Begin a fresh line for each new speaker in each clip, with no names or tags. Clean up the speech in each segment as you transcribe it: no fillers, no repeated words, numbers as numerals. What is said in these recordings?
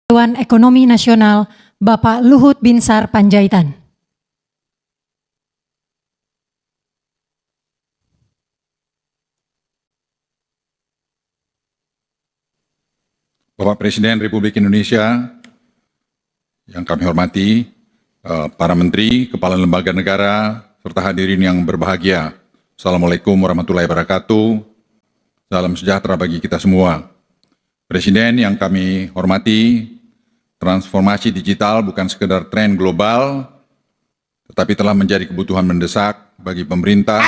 Dewan Ekonomi Nasional, Bapak Luhut Binsar Panjaitan.
Bapak Presiden Republik Indonesia yang kami hormati, para menteri, kepala lembaga negara, serta hadirin yang berbahagia. Assalamualaikum warahmatullahi wabarakatuh. Salam sejahtera bagi kita semua. Presiden yang kami hormati, transformasi digital bukan sekedar tren global, tetapi telah menjadi kebutuhan mendesak bagi pemerintah.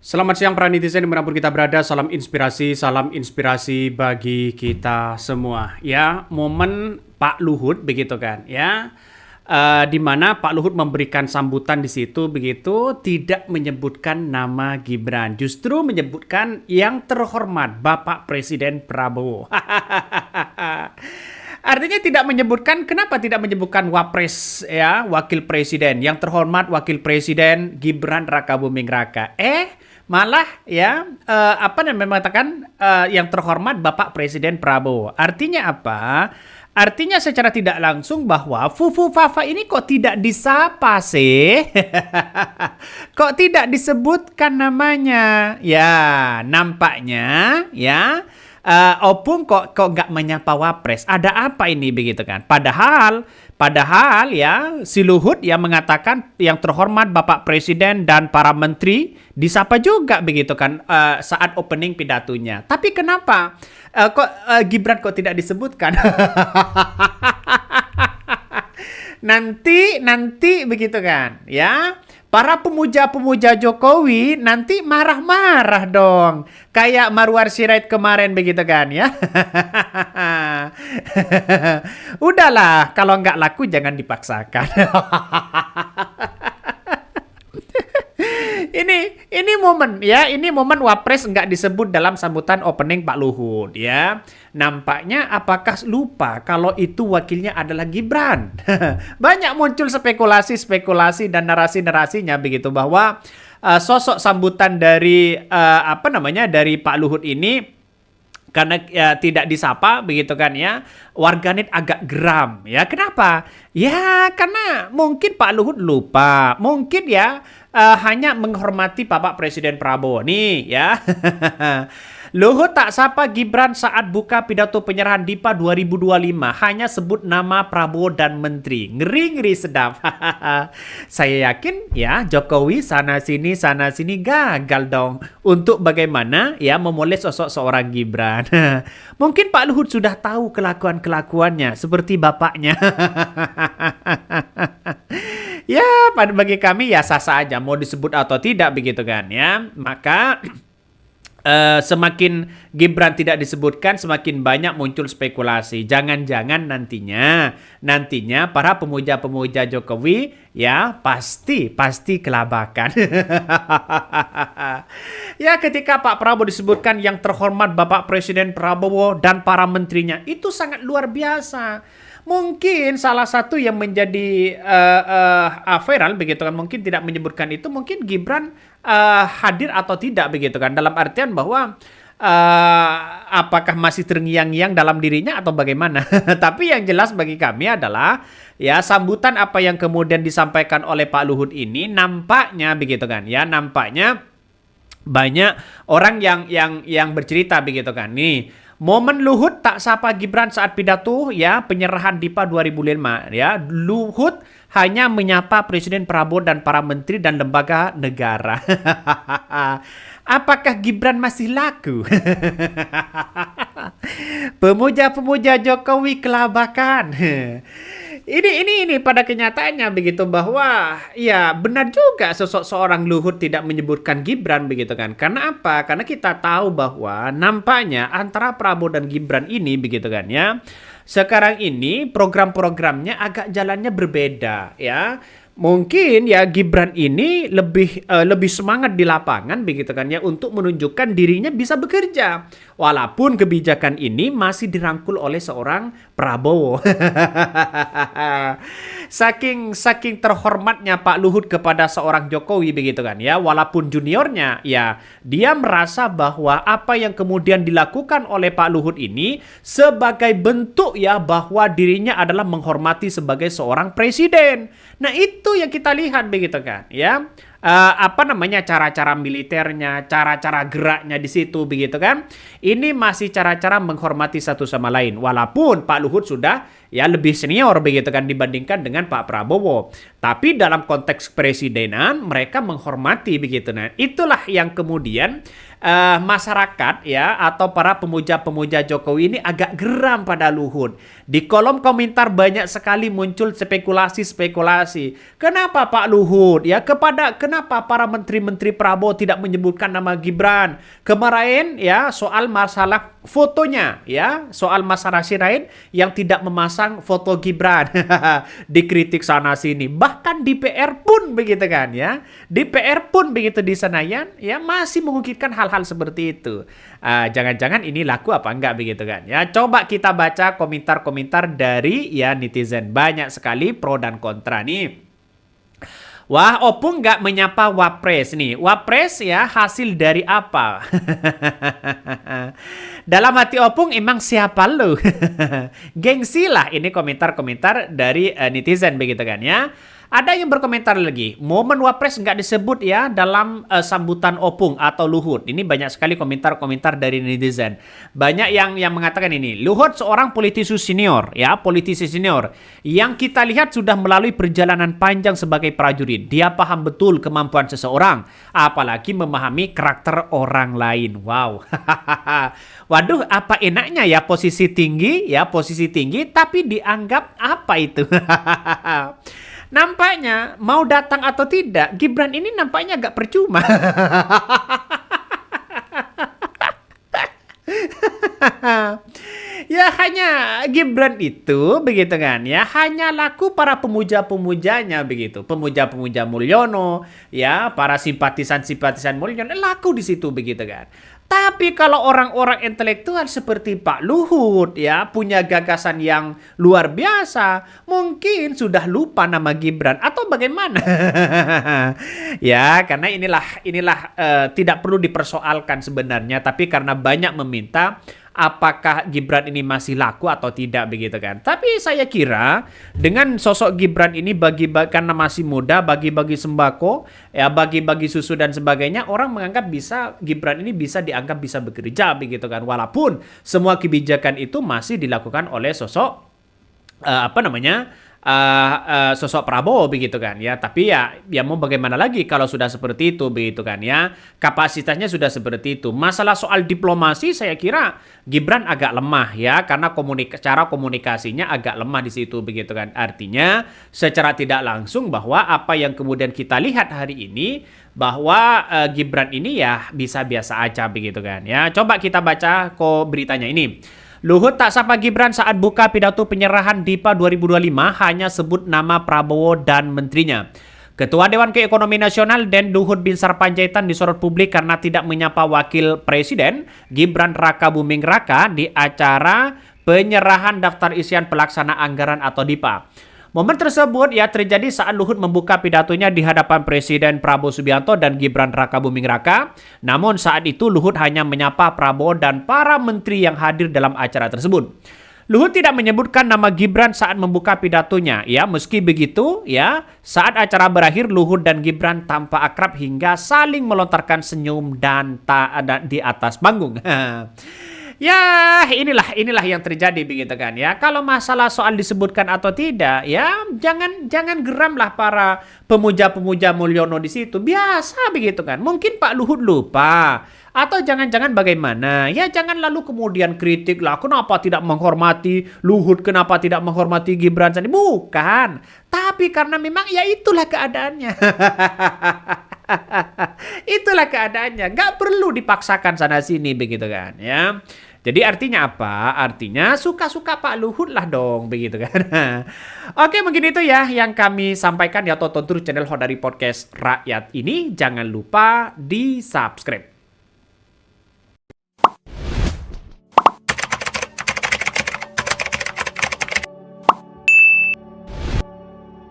Selamat siang para netizen dimanapun kita berada, salam inspirasi bagi kita semua. Ya, momen Pak Luhut begitu kan, ya, di mana Pak Luhut memberikan sambutan di situ begitu, tidak menyebutkan nama Gibran, justru menyebutkan yang terhormat Bapak Presiden Prabowo. Artinya tidak menyebutkan, kenapa tidak menyebutkan Wapres ya, Wakil Presiden, yang terhormat Wakil Presiden Gibran Rakabuming Raka. Malah ya mengatakan yang terhormat Bapak Presiden Prabowo. Artinya apa? Artinya secara tidak langsung bahwa Fufu Fafa ini kok tidak disapa sih? Kok tidak disebutkan namanya? Ya, nampaknya ya Opung kok nggak menyapa Wapres. Ada apa ini begitu kan? Padahal ya si Luhut yang mengatakan yang terhormat Bapak Presiden dan para menteri disapa juga begitu kan saat opening pidatonya. Tapi kenapa Gibran kok tidak disebutkan? nanti begitu kan ya. Para pemuja-pemuja Jokowi nanti marah-marah dong. Kayak Marwar Sirait kemarin begitu kan ya. Udahlah, kalau nggak laku jangan dipaksakan. Ini momen ya, ini momen Wapres nggak disebut dalam sambutan opening Pak Luhut ya. Nampaknya apakah lupa kalau itu wakilnya adalah Gibran? Banyak muncul spekulasi dan narasi-narasinya begitu bahwa sosok sambutan dari dari Pak Luhut ini karena tidak disapa begitu kan ya, warganet agak geram ya. Kenapa? Ya karena mungkin Pak Luhut lupa, mungkin ya hanya menghormati Bapak Presiden Prabowo nih ya. Luhut tak sapa Gibran saat buka pidato penyerahan DIPA 2025, hanya sebut nama Prabowo dan menteri. Ngeri sedap. Saya yakin ya Jokowi sana sini gagal dong untuk bagaimana ya memulai sosok seorang Gibran. Mungkin Pak Luhut sudah tahu kelakuannya seperti bapaknya. Ya, bagi kami ya sah-sah aja mau disebut atau tidak begitu kan ya. Maka semakin Gibran tidak disebutkan, semakin banyak muncul spekulasi. Jangan-jangan nantinya para pemuja-pemuja Jokowi ya pasti kelabakan. Ya ketika Pak Prabowo disebutkan yang terhormat Bapak Presiden Prabowo dan para menterinya, itu sangat luar biasa. Mungkin salah satu yang menjadi viral begitu kan, mungkin tidak menyebutkan itu, mungkin Gibran hadir atau tidak begitu kan, dalam artian bahwa apakah masih terngiang-ngiang dalam dirinya atau bagaimana. Tapi yang jelas bagi kami adalah ya sambutan apa yang kemudian disampaikan oleh Pak Luhut ini nampaknya begitu kan ya, nampaknya banyak orang yang bercerita begitu kan nih. Momen Luhut tak sapa Gibran saat pidato ya penyerahan DIPA 2005 ya. Luhut hanya menyapa Presiden Prabowo dan para menteri dan lembaga negara. Apakah Gibran masih laku? Pemuja-pemuja Jokowi kelabakan. Ini pada kenyataannya begitu bahwa ya benar juga sosok seorang Luhut tidak menyebutkan Gibran begitu kan. Karena apa? Karena kita tahu bahwa nampaknya antara Prabowo dan Gibran ini begitu kan ya, sekarang ini program-programnya agak jalannya berbeda ya. Mungkin ya Gibran ini lebih semangat di lapangan begitu kan ya, untuk menunjukkan dirinya bisa bekerja. Walaupun kebijakan ini masih dirangkul oleh seorang Prabowo. saking terhormatnya Pak Luhut kepada seorang Jokowi begitu kan ya, walaupun juniornya ya dia merasa bahwa apa yang kemudian dilakukan oleh Pak Luhut ini sebagai bentuk ya bahwa dirinya adalah menghormati sebagai seorang presiden. Nah, itu yang kita lihat begitu kan ya. Cara-cara militernya, cara-cara geraknya di situ begitu kan. Ini masih cara-cara menghormati satu sama lain. Walaupun Pak Luhut sudah ya lebih senior begitu kan dibandingkan dengan Pak Prabowo. Tapi dalam konteks presidenan mereka menghormati begitu. Nah, itulah yang kemudian masyarakat ya atau para pemuja-pemuja Jokowi ini agak geram pada Luhut. Di kolom komentar banyak sekali muncul spekulasi-spekulasi. Kenapa Pak Luhut ya kenapa para menteri-menteri Prabowo tidak menyebutkan nama Gibran? Kemarin ya soal masalah fotonya ya, soal masalah Sirait yang tidak memasang foto Gibran. Dikritik sana sini. Bahkan DPR pun begitu kan ya. DPR pun begitu di Senayan ya masih mengungkitkan hal-hal seperti itu. Jangan-jangan ini laku apa enggak begitu kan ya. Coba kita baca komentar-komentar dari ya netizen. Banyak sekali pro dan kontra nih. Wah, Opung nggak menyapa Wapres nih. Wapres ya hasil dari apa? Dalam hati Opung emang siapa lu? Gengsi lah ini komentar-komentar dari netizen begitu kan ya. Ada yang berkomentar lagi, momen Wapres nggak disebut ya dalam sambutan Opung atau Luhut. Ini banyak sekali komentar-komentar dari netizen. Banyak yang mengatakan ini, Luhut seorang politisi senior yang kita lihat sudah melalui perjalanan panjang sebagai prajurit. Dia paham betul kemampuan seseorang, apalagi memahami karakter orang lain. Wow. Waduh, apa enaknya ya posisi tinggi tapi dianggap apa itu? Nampaknya mau datang atau tidak, Gibran ini nampaknya agak percuma. Ya hanya Gibran itu begitu kan ya, hanya laku para pemuja-pemujanya begitu. Pemuja-pemuja Mulyono ya, para simpatisan-simpatisan Mulyono laku di situ begitu kan. Tapi kalau orang-orang intelektual seperti Pak Luhut ya punya gagasan yang luar biasa, mungkin sudah lupa nama Gibran atau bagaimana? Ya, karena inilah tidak perlu dipersoalkan sebenarnya, tapi karena banyak meminta apakah Gibran ini masih laku atau tidak begitu kan. Tapi saya kira dengan sosok Gibran ini karena masih muda, bagi-bagi sembako, ya bagi-bagi susu dan sebagainya, orang menganggap Gibran ini bisa dianggap bisa bekerja begitu kan. Walaupun semua kebijakan itu masih dilakukan oleh sosok sosok Prabowo begitu kan ya. Tapi ya mau bagaimana lagi kalau sudah seperti itu begitu kan ya, kapasitasnya sudah seperti itu. Masalah soal diplomasi saya kira Gibran agak lemah ya, karena cara komunikasinya agak lemah di situ begitu kan. Artinya secara tidak langsung bahwa apa yang kemudian kita lihat hari ini bahwa Gibran ini ya bisa biasa aja begitu kan ya. Coba kita baca beritanya ini. Luhut tak sapa Gibran saat buka pidato penyerahan DIPA 2025, hanya sebut nama Prabowo dan menterinya. Ketua Dewan Keekonomian Nasional Den Luhut Binsar Panjaitan disorot publik karena tidak menyapa Wakil Presiden Gibran Rakabuming Raka di acara penyerahan daftar isian pelaksana anggaran atau DIPA. Momen tersebut ya terjadi saat Luhut membuka pidatonya di hadapan Presiden Prabowo Subianto dan Gibran Rakabuming Raka. Namun saat itu Luhut hanya menyapa Prabowo dan para menteri yang hadir dalam acara tersebut. Luhut tidak menyebutkan nama Gibran saat membuka pidatonya. Ya, meski begitu, ya, saat acara berakhir Luhut dan Gibran tampak akrab hingga saling melontarkan senyum dan di atas panggung. Ya, inilah yang terjadi begitu kan ya. Kalau masalah soal disebutkan atau tidak, ya jangan geramlah para pemuja-pemuja Mulyono di situ. Biasa begitu kan. Mungkin Pak Luhut lupa. Atau jangan-jangan bagaimana? Ya jangan lalu kemudian kritik lah. Kenapa tidak menghormati Luhut? Kenapa tidak menghormati Gibran? Bukan. Tapi karena memang ya itulah keadaannya. Itulah keadaannya. Nggak perlu dipaksakan sana sini begitu kan ya. Jadi artinya apa? Artinya suka-suka Pak Luhut lah dong begitu kan. Oke, mungkin itu ya yang kami sampaikan ya. Tonton terus channel Hodari Podcast Rakyat ini. Jangan lupa di subscribe.